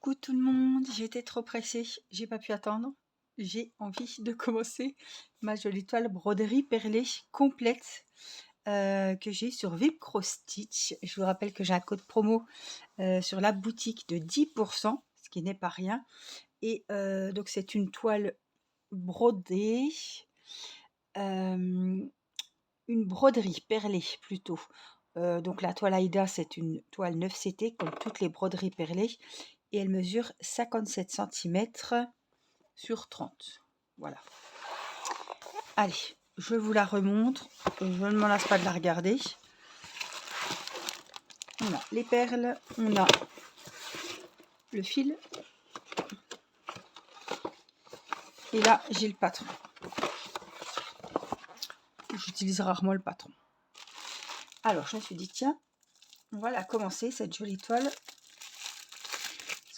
Coucou tout le monde, j'étais trop pressée, j'ai pas pu attendre. J'ai envie de commencer ma jolie toile broderie perlée complète que j'ai sur Vipcro Stitch. Je vous rappelle que j'ai un code promo sur la boutique de 10%, ce qui n'est pas rien. Et donc c'est une toile brodée, une broderie perlée plutôt. Donc la toile Aïda, c'est une toile 9CT comme toutes les broderies perlées et elle mesure 57 cm sur 30. Voilà. Allez, je vous la remontre. Je ne m'en lasse pas de la regarder. On a les perles, on a le fil. Et là, j'ai le patron. J'utilise rarement le patron. Alors, je me suis dit, tiens, on va la commencer, cette jolie toile.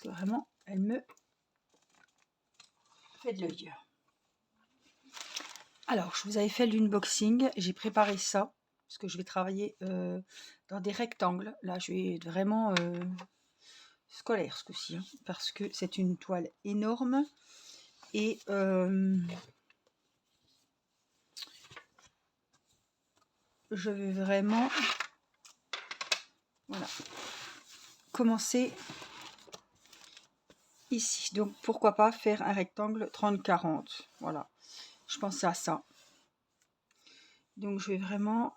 Parce que vraiment, elle me fait de l'œil. Alors, je vous avais fait l'unboxing. J'ai préparé ça. Parce que je vais travailler dans des rectangles. Là, je vais être vraiment scolaire ce coup-ci. Hein, parce que c'est une toile énorme. Et je vais vraiment voilà, commencer ici. Donc, pourquoi pas faire un rectangle 30-40. Voilà, je pensais à ça. Donc, je vais vraiment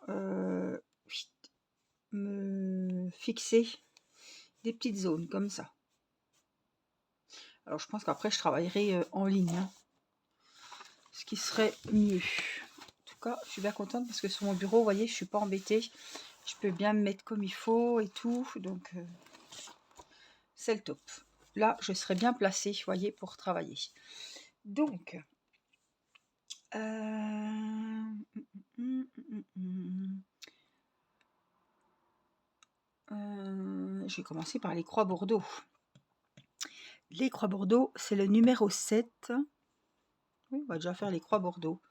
me fixer des petites zones comme ça. Alors, je pense qu'après, je travaillerai en ligne. Hein, ce qui serait mieux. En tout cas, je suis bien contente parce que sur mon bureau, vous voyez, je suis pas embêtée. Je peux bien me mettre comme il faut et tout. Donc, c'est le top. Là, je serai bien placée, vous voyez, pour travailler. Donc, je vais commencer par les croix Bordeaux. Les croix Bordeaux, c'est le numéro 7. Oui, on va déjà faire les croix Bordeaux.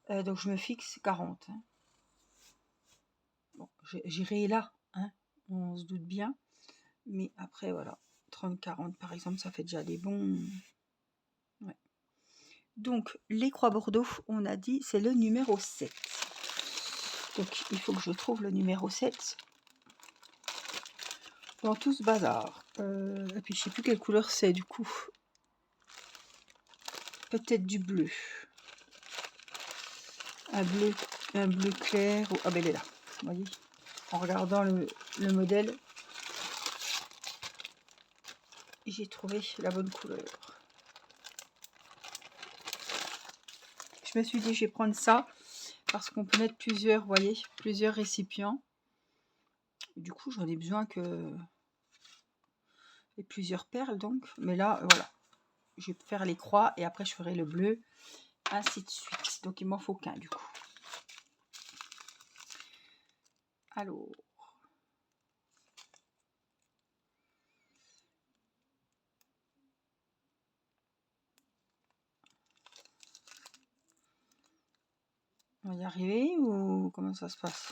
Donc, je me fixe 40. Hein. Bon, j'irai là, hein, on se doute bien. Mais après, voilà, 30-40 par exemple, ça fait déjà des bons... Ouais. Donc, les croix Bordeaux, on a dit, c'est le numéro 7. Donc, il faut que je trouve le numéro 7 dans tout ce bazar. Et puis, je sais plus quelle couleur c'est, du coup. Peut-être du bleu. Un bleu clair. Ah, ben, elle est là. Vous voyez, en regardant le modèle, j'ai trouvé la bonne couleur. Je me suis dit, je vais prendre ça parce qu'on peut mettre plusieurs, vous voyez, plusieurs récipients. Du coup, j'en ai besoin que et plusieurs perles, donc. Mais là, voilà, je vais faire les croix et après je ferai le bleu, ainsi de suite. Donc, il m'en faut qu'un, du coup. Alors, on va y arriver ou comment ça se passe?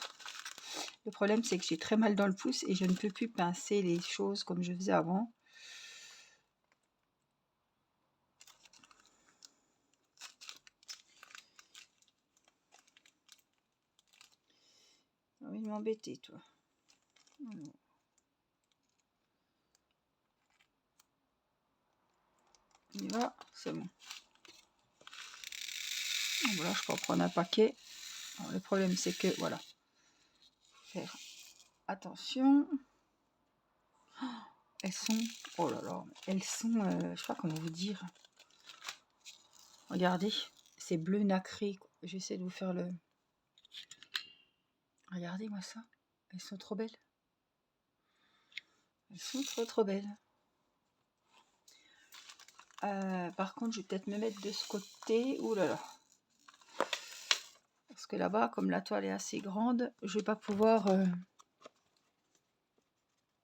Le problème, c'est que j'ai très mal dans le pouce et je ne peux plus pincer les choses comme je faisais avant. Ah oui, m'embêter, toi. Alors. On y va, c'est bon. Voilà, je peux en prendre un paquet. Alors, le problème, c'est que, voilà, faire attention. Elles sont, oh là là, elles sont, je sais pas comment vous dire. Regardez, c'est bleu nacré. J'essaie de vous faire le... Regardez-moi ça. Elles sont trop belles. Elles sont trop belles. Par contre, je vais peut-être me mettre de ce côté. Ouh là là. Parce que là-bas, comme la toile est assez grande, je vais pas pouvoir...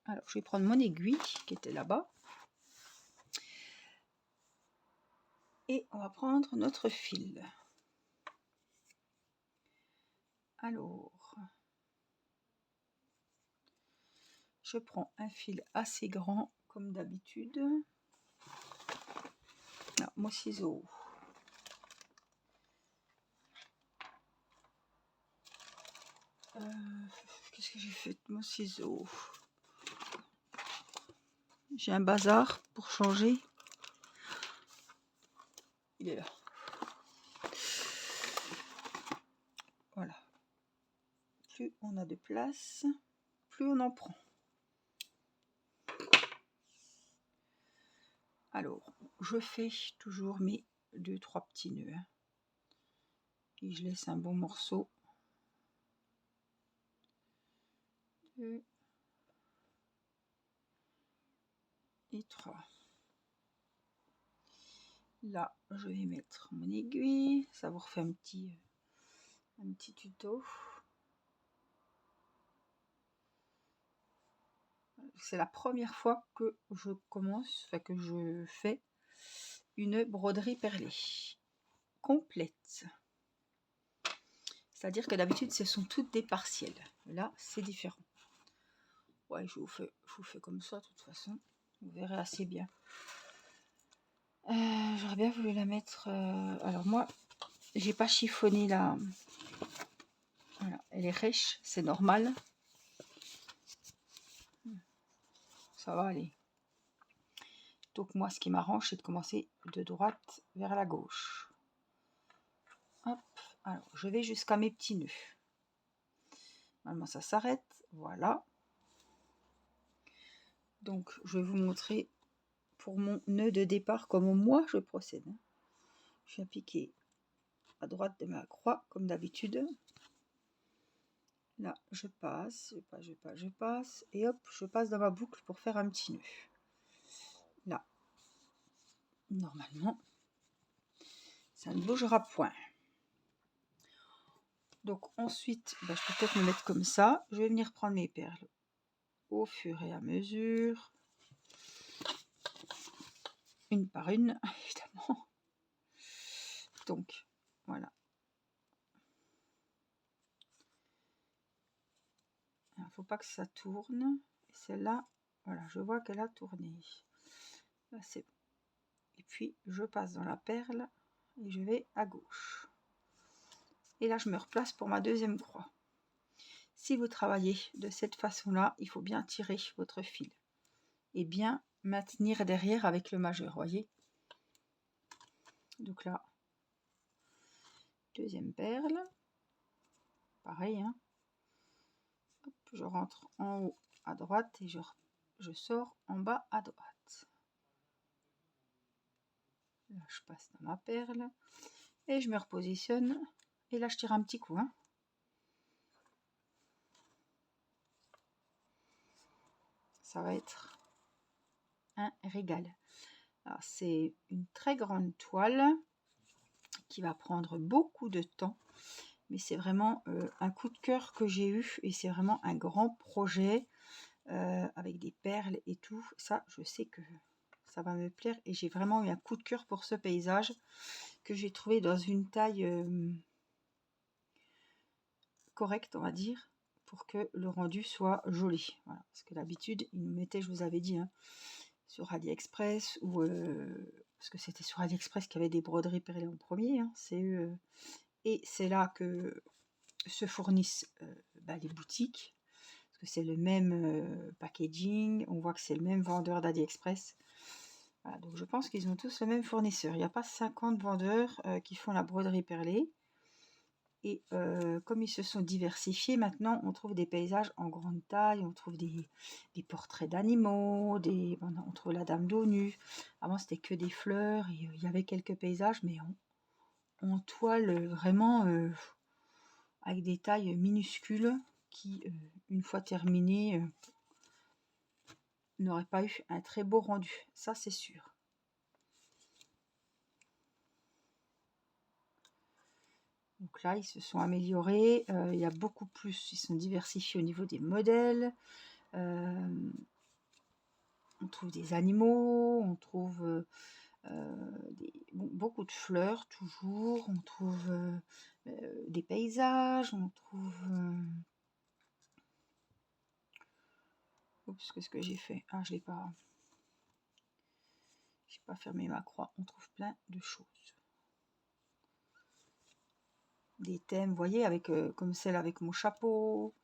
Alors, je vais prendre mon aiguille qui était là-bas. Et on va prendre notre fil. Alors, je prends un fil assez grand, comme d'habitude. Ah, mon ciseau. Qu'est-ce que j'ai fait de mon ciseau? J'ai un bazar pour changer. Il est là. Voilà. Plus on a de place, plus on en prend. Alors, je fais toujours mes 2-3 petits nœuds. Hein. Et je laisse un bon morceau. 2 et 3. Là, je vais mettre mon aiguille. Ça vous refait un petit tuto. C'est la première fois que je commence, enfin que je fais une broderie perlée complète. C'est-à-dire que d'habitude, ce sont toutes des partiels. Là, c'est différent. Ouais, je vous fais comme ça, de toute façon. Vous verrez assez bien. J'aurais bien voulu la mettre... alors moi, j'ai pas chiffonné la... Voilà, elle est rêche, c'est normal. Ça va aller. Donc moi, ce qui m'arrange, c'est de commencer de droite vers la gauche. Hop, alors je vais jusqu'à mes petits nœuds. Normalement, ça s'arrête. Voilà. Donc, je vais vous montrer pour mon nœud de départ comment moi je procède. Je vais appliquer à droite de ma croix, comme d'habitude. Là, je passe, je passe. Et hop, je passe dans ma boucle pour faire un petit nœud. Là. Normalement, ça ne bougera point. Donc ensuite, je peux peut-être me mettre comme ça. Je vais venir prendre mes perles au fur et à mesure. Une par une, évidemment. Donc, voilà. Il ne faut pas que ça tourne. Et celle-là, voilà, je vois qu'elle a tourné. Là, c'est bon. Et puis, je passe dans la perle et je vais à gauche. Et là, je me replace pour ma deuxième croix. Si vous travaillez de cette façon-là, il faut bien tirer votre fil et bien maintenir derrière avec le majeur, voyez. Donc là, deuxième perle, pareil, hein. Hop, je rentre en haut à droite et je sors en bas à droite. Là, je passe dans ma perle et je me repositionne et là, je tire un petit coup, hein. Ça va être un régal. Alors, c'est une très grande toile qui va prendre beaucoup de temps, mais c'est vraiment un coup de cœur que j'ai eu et c'est vraiment un grand projet avec des perles et tout. Ça, je sais que ça va me plaire et j'ai vraiment eu un coup de cœur pour ce paysage que j'ai trouvé dans une taille correcte, on va dire, pour que le rendu soit joli. Voilà, parce que d'habitude, ils nous mettaient, je vous avais dit, hein, sur AliExpress ou parce que c'était sur AliExpress qu'il y avait des broderies perlées en premier, hein, et c'est là que se fournissent les boutiques, parce que c'est le même packaging, on voit que c'est le même vendeur d'AliExpress. Voilà, donc je pense qu'ils ont tous le même fournisseur. Il n'y a pas 50 vendeurs qui font la broderie perlée. Et comme ils se sont diversifiés, maintenant on trouve des paysages en grande taille, on trouve des portraits d'animaux, on trouve la dame dos nue. Avant c'était que des fleurs, et il y avait quelques paysages, mais en toile vraiment avec des tailles minuscules qui, une fois terminées, n'auraient pas eu un très beau rendu. Ça c'est sûr. Donc là, ils se sont améliorés. Il y a beaucoup plus, ils sont diversifiés au niveau des modèles. On trouve des animaux, on trouve beaucoup de fleurs toujours, on trouve des paysages, on trouve... Oups, qu'est-ce que j'ai fait? Ah, je l'ai pas... Je n'ai pas fermé ma croix. On trouve plein de choses. Des thèmes, vous voyez, avec comme celle avec mon chapeau,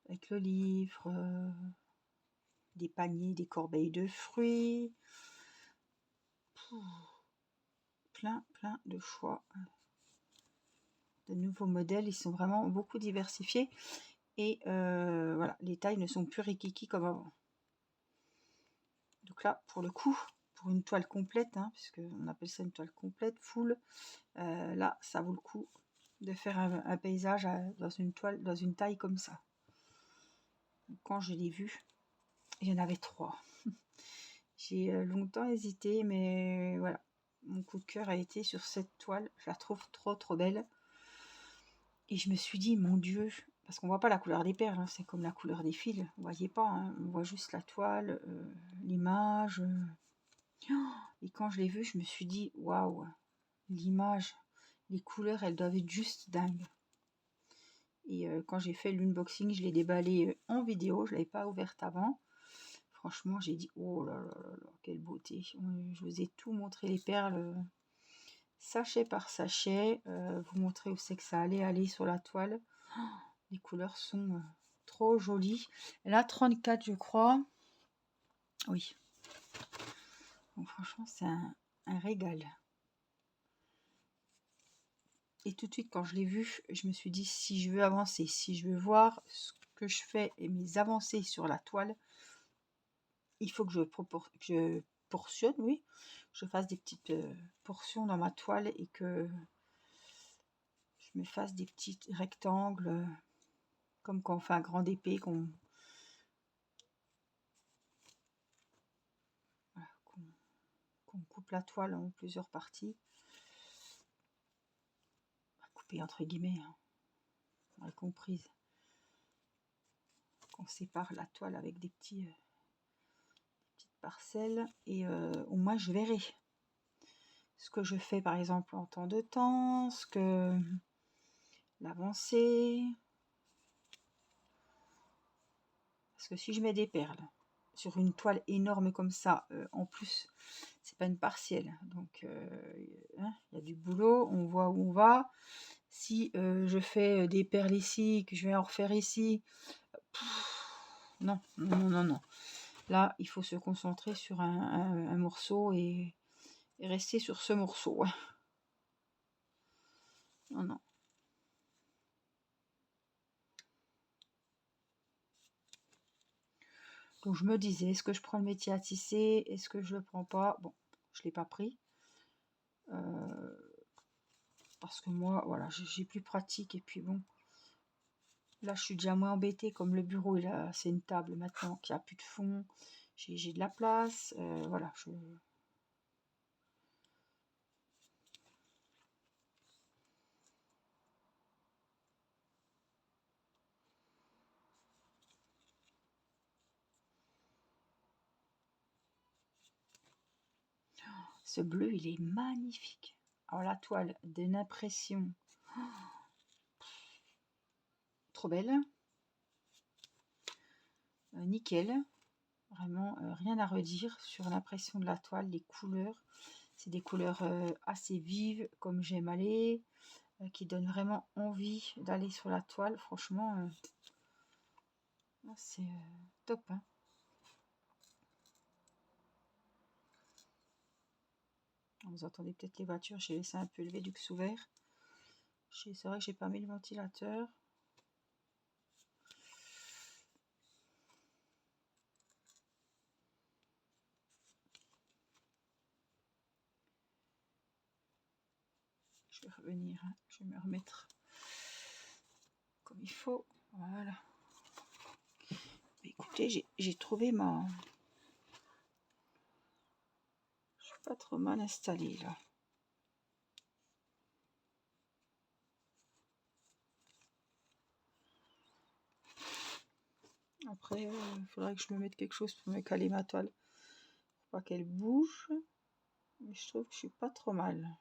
avec le livre, des paniers, des corbeilles de fruits. Plein de choix. De nouveaux modèles, ils sont vraiment beaucoup diversifiés. Et voilà, les tailles ne sont plus rikiki comme avant. Donc là, pour le coup, pour une toile complète, hein, puisqu'on appelle ça une toile complète, full, là, ça vaut le coup de faire un paysage dans une toile, dans une taille comme ça. Quand je l'ai vu, il y en avait 3. J'ai longtemps hésité, mais voilà. Mon coup de cœur a été sur cette toile. Je la trouve trop belle. Et je me suis dit, mon Dieu, parce qu'on voit pas la couleur des perles, hein, c'est comme la couleur des fils. Vous voyez pas, hein, on voit juste la toile, l'image. Et quand je l'ai vue, je me suis dit, waouh, l'image, les couleurs, elles doivent être juste dingues. Et quand j'ai fait l'unboxing, je l'ai déballée en vidéo, je l'avais pas ouverte avant. Franchement, j'ai dit, oh là là là là, quelle beauté. Je vous ai tout montré, les perles, sachet par sachet. Vous montrer où c'est que ça allait aller sur la toile. Les couleurs sont trop jolies. Là, 34, je crois. Oui. Donc, franchement, c'est un régal. Et tout de suite, quand je l'ai vu, je me suis dit, si je veux avancer, si je veux voir ce que je fais et mes avancées sur la toile, il faut que je portionne, oui. Je fasse des petites portions dans ma toile et que je me fasse des petits rectangles, comme quand on fait un grand épée, qu'on coupe la toile en plusieurs parties. Couper entre guillemets, hein, on a compris. Qu'on sépare la toile avec des petites parcelles. Et au moins je verrai ce que je fais par exemple en temps de temps, ce que l'avancée. Parce que si je mets des perles sur une toile énorme comme ça, en plus, c'est pas une partielle. Donc, hein, il y a du boulot, on voit où on va. Si je fais des perles ici, que je vais en refaire ici, non. Là, il faut se concentrer sur un morceau et rester sur ce morceau. Non. Donc je me disais, est-ce que je prends le métier à tisser? Est-ce que je le prends pas? Bon, je ne l'ai pas pris. Parce que moi, voilà, j'ai plus pratique. Et puis bon, là je suis déjà moins embêtée. Comme le bureau, c'est une table maintenant qui a plus de fond. J'ai de la place. Voilà, ce bleu, il est magnifique. Alors la toile d'une impression trop belle. Nickel. Vraiment, rien à redire sur l'impression de la toile, les couleurs. C'est des couleurs assez vives, comme j'aime aller, qui donnent vraiment envie d'aller sur la toile. Franchement, c'est top. Hein. Vous entendez peut-être les voitures, j'ai laissé un peu le Velux ouvert. C'est vrai que j'ai pas mis le ventilateur. Je vais revenir, hein. Je vais me remettre comme il faut. Voilà. Écoutez, j'ai trouvé ma... Je suis pas trop mal installée là. Après, il faudrait que je me mette quelque chose pour me caler ma toile. Pour pas qu'elle bouge. Mais je trouve que je suis pas trop mal.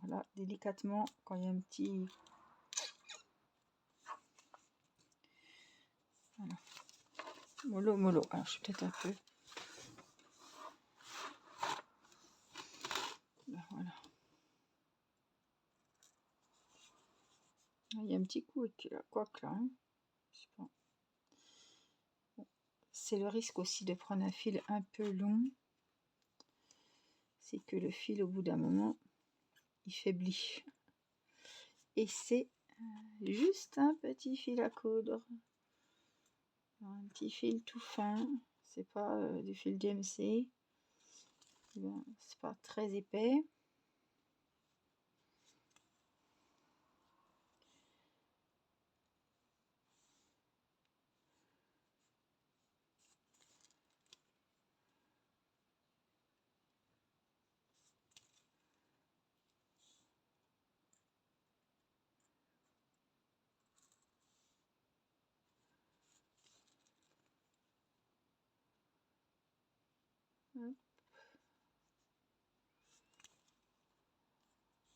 Alors là, délicatement, quand il y a un petit... Voilà. Mollo, mollo. Alors, je suis peut-être un peu... Là, voilà. Il y a un petit coup avec la coque là. Hein. Je sais pas. Bon. C'est le risque aussi de prendre un fil un peu long. C'est que le fil, au bout d'un moment, il faiblit. Et c'est juste un petit fil à coudre. Un petit fil tout fin. C'est pas du fil DMC. C'est pas très épais.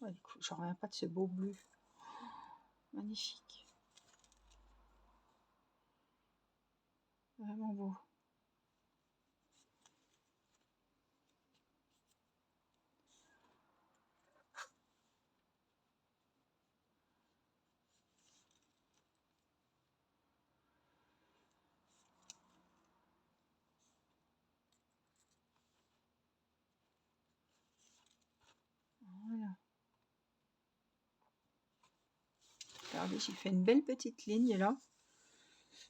Ouais, j'en reviens pas de ce beau bleu. Magnifique. Vraiment beau. Voilà. Regardez, j'ai fait une belle petite ligne là.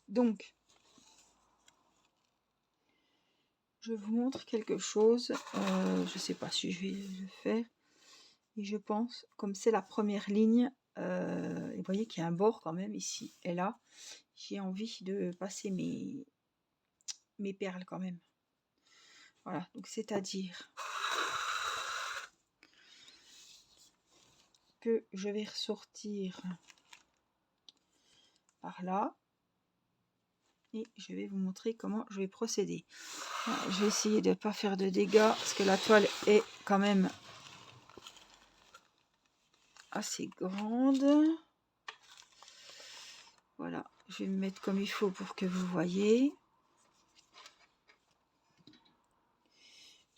Donc, je vous montre quelque chose. Je sais pas si je vais le faire. Et je pense, comme c'est la première ligne, et vous voyez qu'il y a un bord quand même ici et là. J'ai envie de passer mes perles quand même. Voilà, donc c'est-à-dire que je vais ressortir par là. Et je vais vous montrer comment je vais procéder. Alors, je vais essayer de ne pas faire de dégâts parce que la toile est quand même assez grande. Voilà, je vais me mettre comme il faut pour que vous voyez.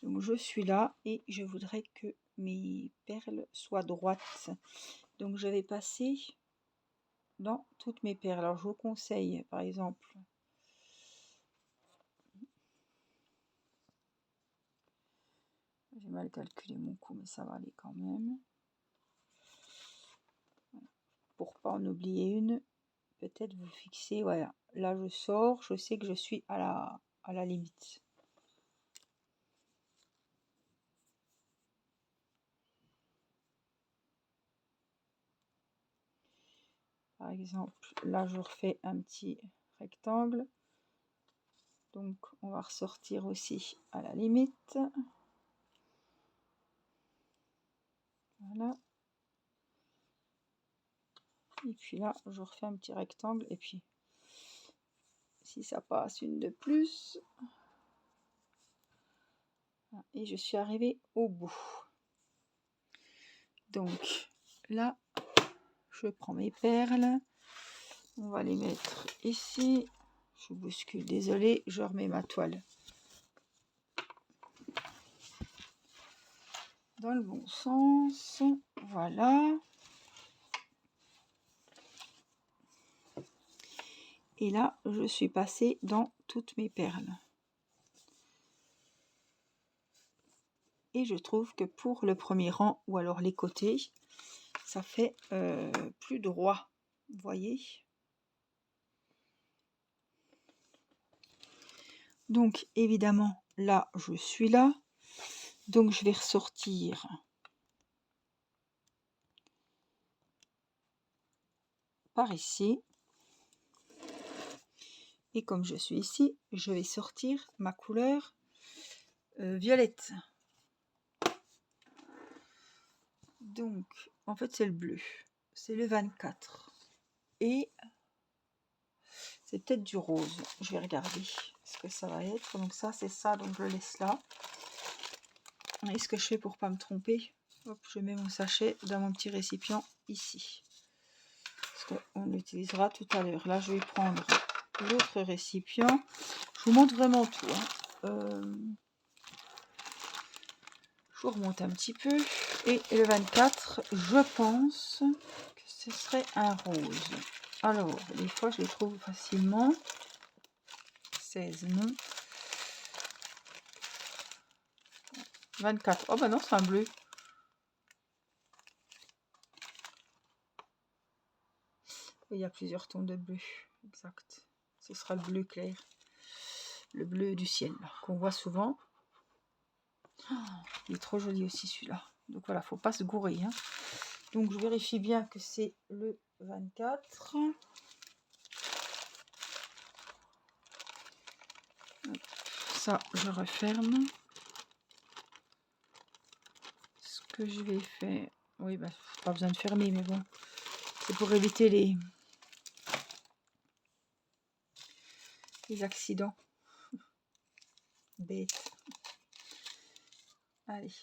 Donc je suis là et je voudrais que mes perles soient droites. Donc je vais passer dans toutes mes perles. Alors je vous conseille par exemple... J'ai mal calculé mon coup, mais ça va aller quand même. Pour pas en oublier une, peut-être vous fixez, voilà. Là je sors, je sais que je suis à la limite. Par exemple, là je refais un petit rectangle. Donc on va ressortir aussi à la limite. Voilà. Et puis là, je refais un petit rectangle. Et puis, si ça passe, une de plus. Et je suis arrivée au bout. Donc là, je prends mes perles. On va les mettre ici. Je bouscule, désolé, je remets ma toile dans le bon sens. Voilà. Et là, je suis passée dans toutes mes perles. Et je trouve que pour le premier rang, ou alors les côtés, ça fait plus droit. Vous voyez? Donc, évidemment, là, je suis là. Donc, je vais ressortir par ici. Et comme je suis ici, je vais sortir ma couleur violette. Donc, en fait, c'est le bleu. C'est le 24. Et c'est peut-être du rose. Je vais regarder ce que ça va être. Donc ça, c'est ça. Donc, je le laisse là. Et ce que je fais pour pas me tromper, Hop, je mets mon sachet dans mon petit récipient ici. Parce qu'on l'utilisera tout à l'heure. Là, je vais prendre l'autre récipient. Je vous montre vraiment tout. Je vous remonte un petit peu. Et le 24, je pense que ce serait un rose. Alors, des fois, je les trouve facilement. 16, non. 24. Oh, bah non, c'est un bleu. Il y a plusieurs tons de bleu. Exact. Ce sera le bleu clair. Le bleu du ciel, qu'on voit souvent. Oh, il est trop joli aussi, celui-là. Donc voilà, faut pas se gourer. Hein. Donc, je vérifie bien que c'est le 24. Ça, je referme. Ce que je vais faire... Oui, bah, pas besoin de fermer, mais bon. C'est pour éviter les accidents. Bête. Allez.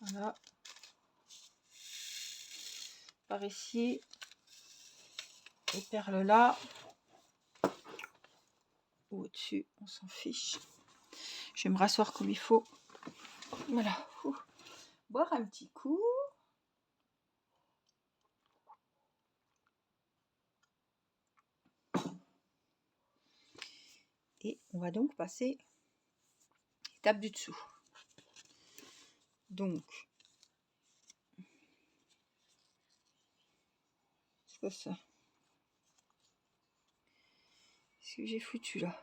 Voilà. Par ici. Les perles là. Ou au-dessus, on s'en fiche. Je vais me rasseoir comme il faut. Voilà. Ouh. Boire un petit coup. Et on va donc passer l'étape du dessous. Donc, c'est quoi ça? Qu'est-ce que j'ai foutu là?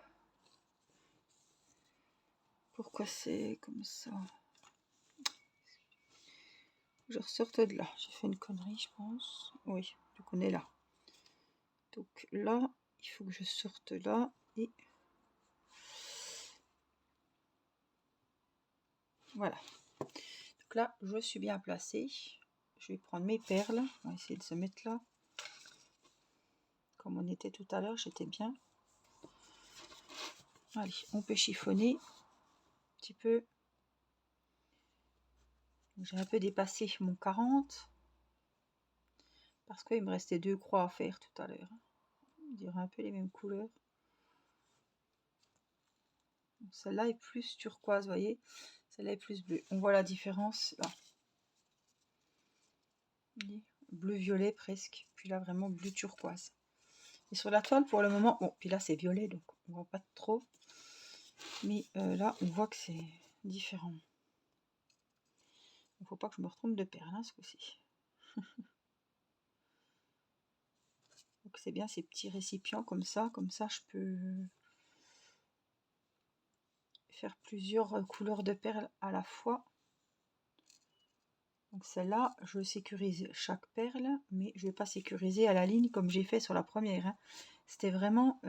Pourquoi c'est comme ça? Je ressorte de là. J'ai fait une connerie, je pense. Oui, donc on est là. Donc là, il faut que je sorte là et voilà. Donc là, je suis bien placée. Je vais prendre mes perles. On va essayer de se mettre là. Comme on était tout à l'heure, j'étais bien. Allez, on peut chiffonner un petit peu. J'ai un peu dépassé mon 40. Parce qu'il me restait 2 croix à faire tout à l'heure. On dirait un peu les mêmes couleurs. Celle-là est plus turquoise, vous voyez. Celle-là est plus bleue. On voit la différence là. Bleu-violet presque. Puis là, vraiment bleu turquoise. Et sur la toile, pour le moment... Bon, puis là, c'est violet, donc on voit pas trop. Mais là, on voit que c'est différent. Il ne faut pas que je me retrompe de perles, hein, ce coup-ci. Donc c'est bien ces petits récipients comme ça. Comme ça, je peux faire plusieurs couleurs de perles à la fois. Donc celle-là, je sécurise chaque perle, mais je ne vais pas sécuriser à la ligne comme j'ai fait sur la première. Hein. C'était vraiment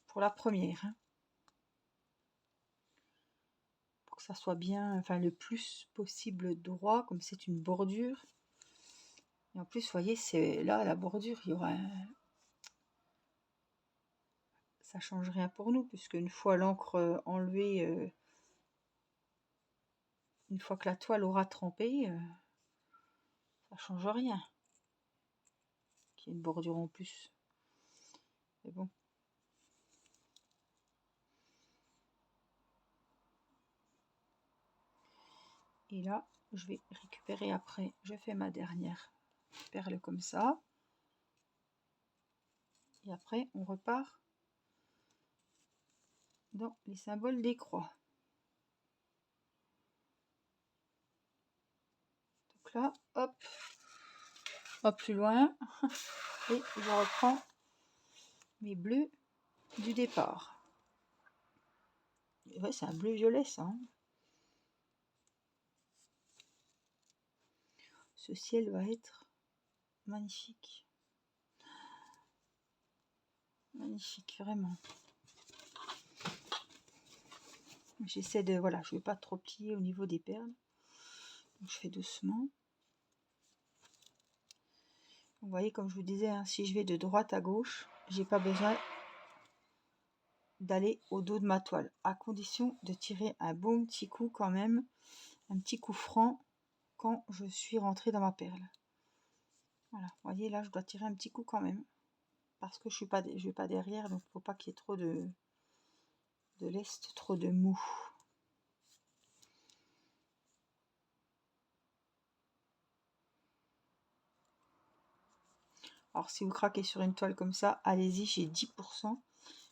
pour la première. Hein. Pour que ça soit bien, enfin le plus possible droit, comme c'est une bordure. Et en plus, vous voyez, c'est là la bordure, il y aura ça change rien pour nous, puisque une fois l'encre enlevée, une fois que la toile aura trempé, ça change rien. Qu'il y ait une bordure en plus. Mais bon. Et là, je vais récupérer après. Je fais ma dernière perle comme ça. Et après, on repart dans les symboles des croix. Donc là, hop, hop plus loin. Et je reprends mes bleus du départ. Ouais, c'est un bleu violet ça. Hein. Ce ciel va être magnifique. Magnifique, vraiment. J'essaie de, voilà, je ne vais pas trop plier au niveau des perles. Donc je fais doucement. Vous voyez, comme je vous disais, hein, si je vais de droite à gauche, j'ai pas besoin d'aller au dos de ma toile, à condition de tirer un bon petit coup quand même, un petit coup franc quand je suis rentrée dans ma perle. Voilà, vous voyez, là je dois tirer un petit coup quand même, parce que je vais pas derrière, donc il faut pas qu'il y ait trop de lest, trop de mou. Alors si vous craquez sur une toile comme ça, allez-y, j'ai 10%.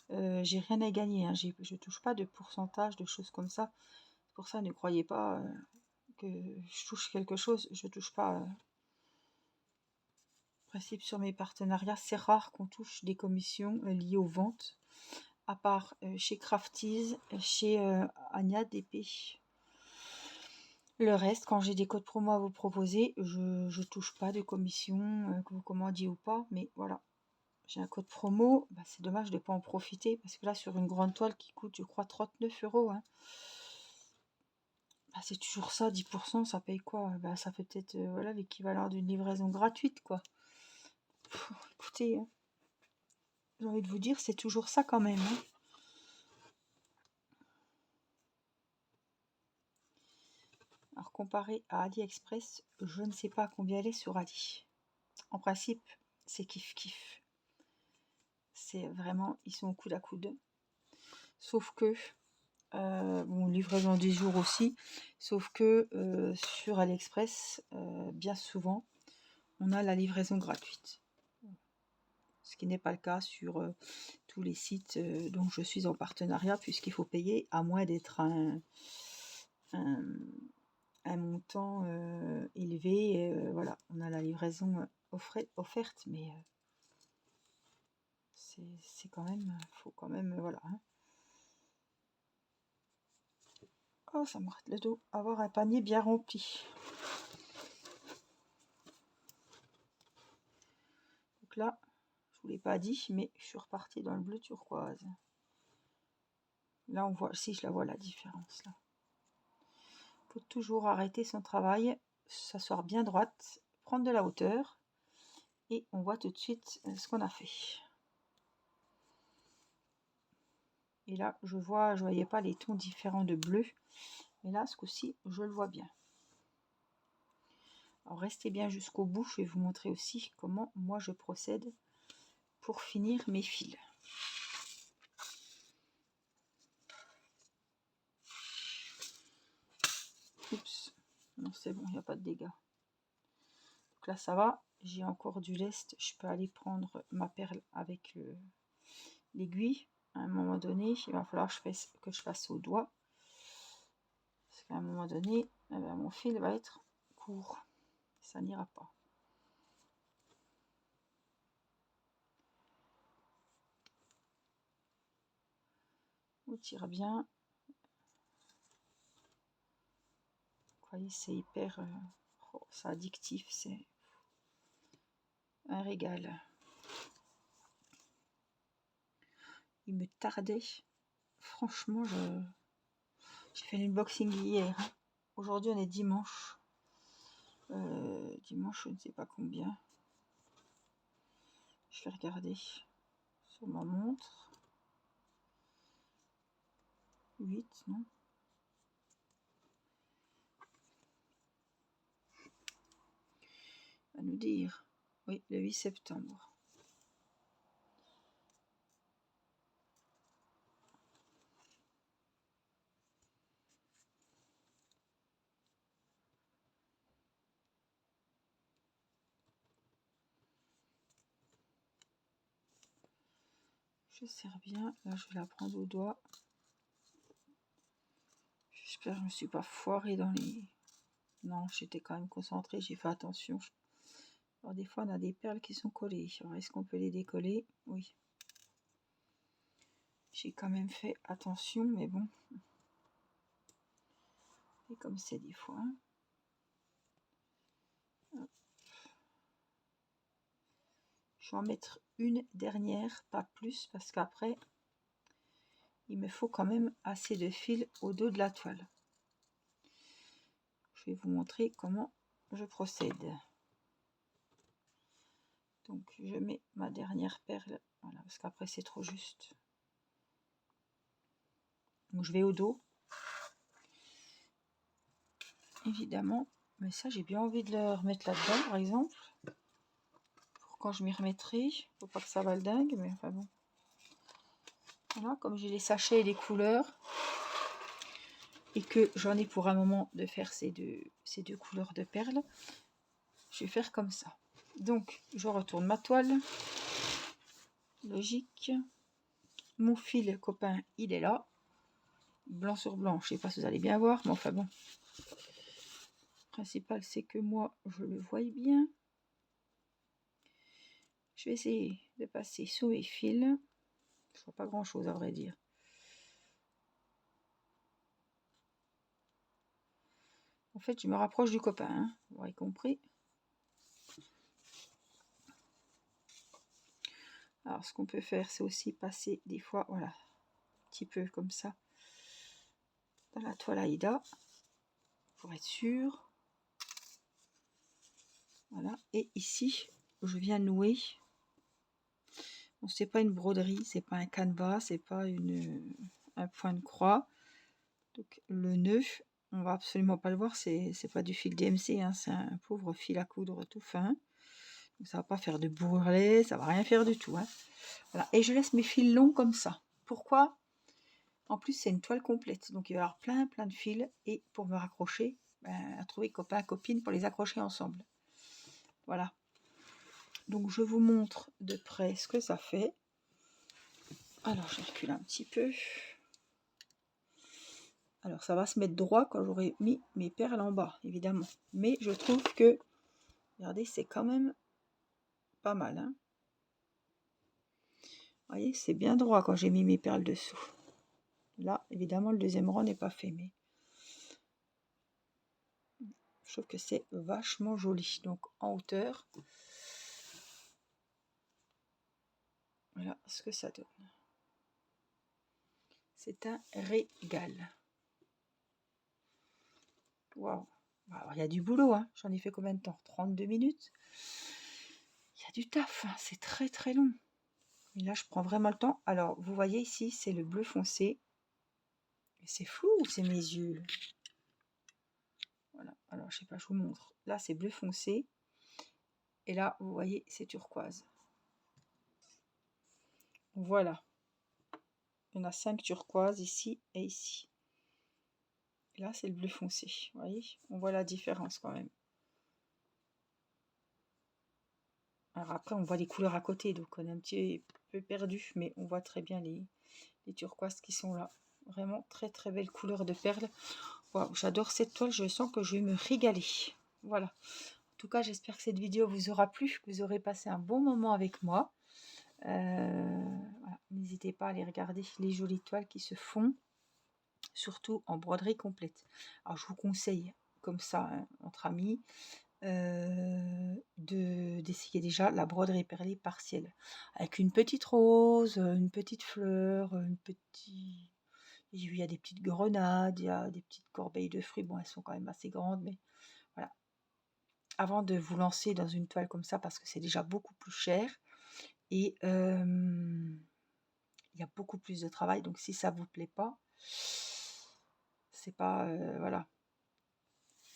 J'ai rien à gagner, hein. Je touche pas de pourcentage, de choses comme ça. Pour ça, ne croyez pas que je touche quelque chose. Je touche pas. Principe sur mes partenariats, c'est rare qu'on touche des commissions liées aux ventes, à part chez Crafties, chez Anya DP. Le reste, quand j'ai des codes promo à vous proposer, je touche pas de commission, que vous commandiez ou pas, mais voilà. J'ai un code promo, bah, c'est dommage de ne pas en profiter, parce que là, sur une grande toile qui coûte, je crois, 39 €, hein, bah, c'est toujours ça, 10%, ça paye quoi? Bah, ça fait peut-être voilà, l'équivalent d'une livraison gratuite, quoi. Écoutez, hein, j'ai envie de vous dire, c'est toujours ça quand même. Hein. Alors, comparé à AliExpress, je ne sais pas combien elle est sur Ali. En principe, c'est kiff-kiff. C'est vraiment, ils sont au coude à coude. Sauf que, bon, livraison en 10 jours aussi, sauf que sur AliExpress, bien souvent, on a la livraison gratuite. Ce qui n'est pas le cas sur tous les sites dont je suis en partenariat, puisqu'il faut payer, à moins d'être un montant élevé. Voilà, on a la livraison offerte, mais c'est quand même, faut quand même, voilà. Hein. Oh, ça me rate le dos. Avoir un panier bien rempli. Donc là, je vous l'ai pas dit, mais je suis repartie dans le bleu turquoise. Là, on voit, si je la vois la différence là. Faut toujours arrêter son travail, s'asseoir bien droite, prendre de la hauteur, et on voit tout de suite ce qu'on a fait. Et là, je voyais pas les tons différents de bleu, mais là, ce coup-ci, je le vois bien. Alors, restez bien jusqu'au bout, je vais vous montrer aussi comment moi je procède pour finir mes fils. Oups, non c'est bon, il n'y a pas de dégâts. Donc là, ça va, j'ai encore du lest, je peux aller prendre ma perle avec l'aiguille. À un moment donné, il va falloir que je fasse au doigt. Parce qu'à un moment donné, eh ben, mon fil va être court. Ça n'ira pas. On tire bien. Vous voyez, c'est hyper... oh, c'est addictif, c'est un régal. Il me tardait. Franchement, j'ai fait l'unboxing hier. Aujourd'hui, on est dimanche. Dimanche, je ne sais pas combien. Je vais regarder sur ma montre. 8, non? À nous dire. Oui, le 8 septembre. Je serre bien. Là, je vais la prendre au doigt. J'espère que je ne me suis pas foirée dans les... Non, j'étais quand même concentrée. J'ai fait attention. Alors, des fois, on a des perles qui sont collées. Alors, est-ce qu'on peut les décoller? Oui. J'ai quand même fait attention, mais bon. Et comme c'est des fois. Hop. Je vais en mettre une dernière, pas plus, parce qu'après, il me faut quand même assez de fil au dos de la toile. Je vais vous montrer comment je procède. Donc je mets ma dernière perle, voilà, parce qu'après c'est trop juste. Donc je vais au dos, évidemment, mais ça j'ai bien envie de le remettre là-dedans par exemple, pour quand je m'y remettrai. Faut pas que ça va le dingue, mais enfin bon. Voilà, comme j'ai les sachets et les couleurs, et que j'en ai pour un moment de faire ces deux couleurs de perles, je vais faire comme ça. Donc je retourne ma toile, logique. Mon fil copain il est là, blanc sur blanc, je sais pas si vous allez bien voir, mais enfin bon, le principal c'est que moi je le voie bien. Je vais essayer de passer sous mes fils, je vois pas grand chose à vrai dire. En fait je me rapproche du copain, hein, vous aurez compris. Alors ce qu'on peut faire c'est aussi passer des fois, voilà, un petit peu comme ça dans la toile Aïda pour être sûr. Voilà, et ici je viens nouer. Bon, c'est pas une broderie, c'est pas un canevas, c'est pas un point de croix. Donc le nœud, on va absolument pas le voir, c'est pas du fil DMC, hein, c'est un pauvre fil à coudre tout fin. Donc ça va pas faire de bourrelet, ça va rien faire du tout. Hein. Voilà. Et je laisse mes fils longs comme ça. Pourquoi? En plus c'est une toile complète, donc il va y avoir plein de fils, et pour me raccrocher, à trouver copain, copine pour les accrocher ensemble. Voilà. Donc je vous montre de près ce que ça fait. Alors je recule un petit peu. Alors ça va se mettre droit quand j'aurai mis mes perles en bas, évidemment. Mais je trouve que, regardez, c'est quand même pas mal. Hein. Vous voyez, c'est bien droit quand j'ai mis mes perles dessous. Là, évidemment, le deuxième rang n'est pas fait, mais je trouve que c'est vachement joli. Donc en hauteur, voilà ce que ça donne. C'est un régal. Waouh! Alors il y a du boulot, hein. J'en ai fait combien de temps? 32 minutes. Il y a du taf, hein. C'est très long. Et là, je prends vraiment le temps. Alors, vous voyez ici, c'est le bleu foncé. C'est flou ou c'est mes yeux? Voilà, alors je sais pas, je vous montre. Là, c'est bleu foncé. Et là, vous voyez, c'est turquoise. Voilà. Il y en a 5 turquoises ici et ici. Et là, c'est le bleu foncé. Vous voyez, on voit la différence quand même. Alors après, on voit les couleurs à côté, donc on est un petit peu perdu, mais on voit très bien les turquoises qui sont là. Vraiment très belle couleur de perles. Wow, j'adore cette toile, je sens que je vais me régaler. Voilà. En tout cas, j'espère que cette vidéo vous aura plu, que vous aurez passé un bon moment avec moi. Voilà. N'hésitez pas à aller regarder les jolies toiles qui se font, surtout en broderie complète. Alors, je vous conseille, comme ça, hein, entre amis, d'essayer déjà la broderie perlée partielle avec une petite rose, une petite fleur, il y a des petites grenades, il y a des petites corbeilles de fruits. Bon, elles sont quand même assez grandes, mais voilà. Avant de vous lancer dans une toile comme ça, parce que c'est déjà beaucoup plus cher et il y a beaucoup plus de travail. Donc si ça vous plaît pas, c'est pas voilà.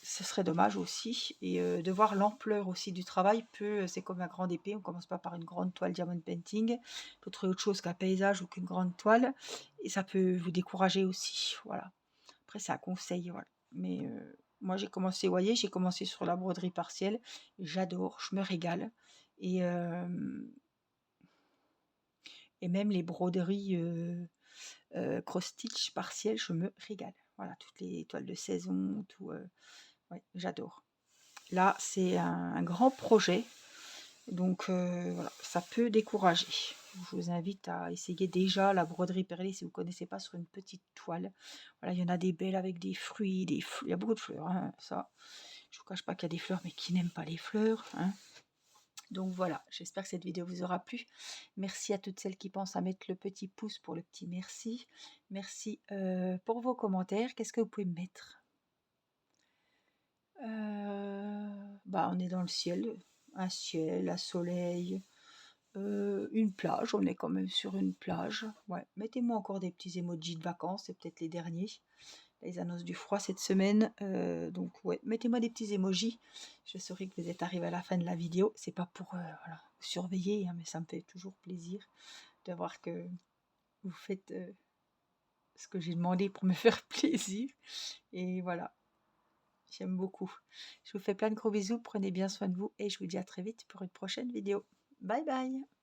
Ce serait dommage aussi, et de voir l'ampleur aussi du travail c'est comme la grande épée, on commence pas par une grande toile diamond painting, il faut trouver autre chose qu'un paysage ou qu'une grande toile, et ça peut vous décourager aussi, voilà. Après c'est un conseil, voilà. Mais moi j'ai commencé, vous voyez, j'ai commencé sur la broderie partielle, j'adore, je me régale, et même les broderies cross-stitch partielles, je me régale, voilà, toutes les toiles de saison, tout, ouais, j'adore. Là, c'est un grand projet, donc voilà, ça peut décourager. Je vous invite à essayer déjà la broderie perlée si vous ne connaissez pas, sur une petite toile. Voilà, il y en a des belles avec des fruits, il y a beaucoup de fleurs, hein, ça. Je ne vous cache pas qu'il y a des fleurs, mais qui n'aiment pas les fleurs, hein. Donc voilà, j'espère que cette vidéo vous aura plu. Merci à toutes celles qui pensent à mettre le petit pouce pour le petit merci. Merci pour vos commentaires. Qu'est-ce que vous pouvez me mettre? On est dans le ciel, un soleil, une plage, on est quand même sur une plage. Ouais, mettez-moi encore des petits emojis de vacances, c'est peut-être les derniers. Ils annoncent du froid cette semaine, donc ouais, mettez-moi des petits emojis. Je saurai que vous êtes arrivé à la fin de la vidéo. C'est pas pour voilà, vous surveiller, hein, mais ça me fait toujours plaisir de voir que vous faites ce que j'ai demandé pour me faire plaisir. Et voilà, j'aime beaucoup. Je vous fais plein de gros bisous, prenez bien soin de vous et je vous dis à très vite pour une prochaine vidéo. Bye bye!